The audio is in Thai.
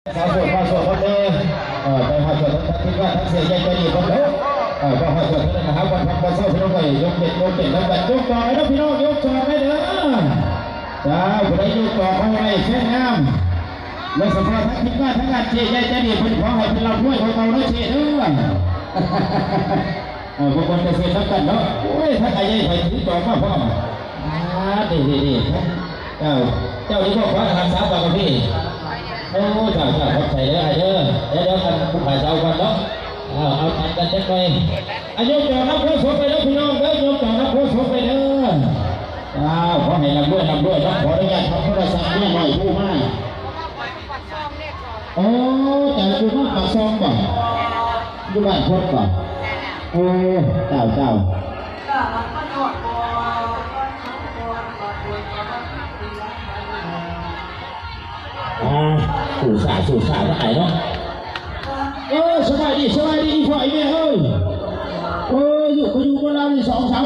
สาวสวยมาสวยคนเดินไปหาสวยทั้งที่ว่าทั้งเสียใจใจดีคนเดินไปหาสวยทั้งนะครับวันพักวันเสาร์พี่น้องไปยกเด็ดแล้วกันยกต่อแล้วพี่น้องยกต่อได้เด้อจ้าผู้ใดยกต่อเข้าไปเส้นงามและสำหรับทั้งที่ว่าทั้งงานเสียใจใจดีคนขอให้เป็นเราด้วยของเราด้วยเสียเด้อบางคนจะเสียทั้งกันเนาะโอ้ยถ้าใครยังใส่ถือต่อมาพ่อดีเจ้าที่พ่อขอทำสาวกับพี่โอ้จ้าขอบใจเด้อเดี๋ยวกันผู้ขายเจ้ากันเนาะเอาตัดกันจะไปอายุจ่อนับโคศกไปแล้วพี่น้องเด้อยกจ่อนับโคศกไปเด้อขอให้นำด้วยต้องขออนุญาตทำโทรศัพท์เนี่ยหน่อยผู้มากโอ้แต่ผู้มากปากซองก่อนอยู่บ้านพดก่อนโอ้เจ้าสู่สาได้เนาะสบายดีอีกฝ่ายเนี่ยเฮ้ยอยู่ก็อยู่กับเราใน2-3